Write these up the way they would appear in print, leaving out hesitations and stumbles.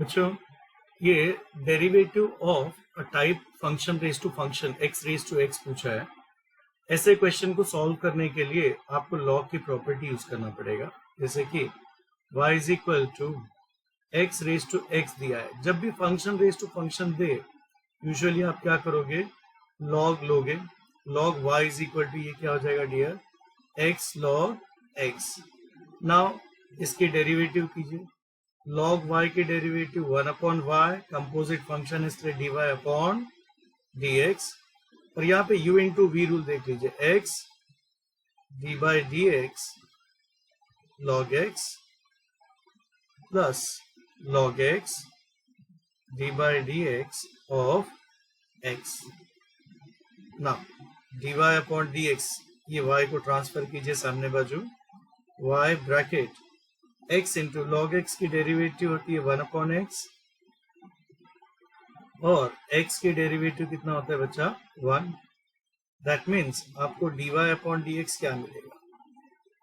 बच्चों ये derivative of a type function raise to function x raise to x पूछा है। ऐसे क्वेश्चन को सॉल्व करने के लिए आपको लॉग की प्रॉपर्टी यूज करना पड़ेगा, जैसे कि y is equal to x raise to x दिया है। जब भी फंक्शन रेज टू फंक्शन दे यूजुअली आप क्या करोगे, लॉग लोगे। Log y is equal to ये क्या हो जाएगा dear, x log x। Now इसकी डेरिवेटिव कीजिए, log y की derivative 1 upon y, composite function इसलिए dy अपॉन dx। और यहाँ पे u इंटू वी रूल देख लीजिए, x d by D x log x plus log x d by D x of x। Now dy upon dx, ये y को transfer कीजिए सामने बाजू, y bracket x into log x की derivative होती है 1 अपॉन x, और x की डेरिवेटिव कितना होता है बच्चा 1। दैट मीन्स आपको dy अपॉन dx क्या मिलेगा,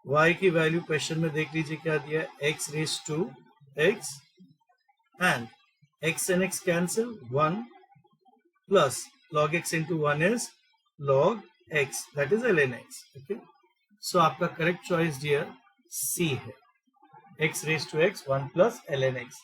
y की वैल्यू क्वेश्चन में देख लीजिए क्या दिया है, x raise to x and x and x cancel 1 plus log x into 1 is log x, that is ln x। Okay, so आपका करेक्ट चॉइस डियर C है, x raise to x 1 plus ln x।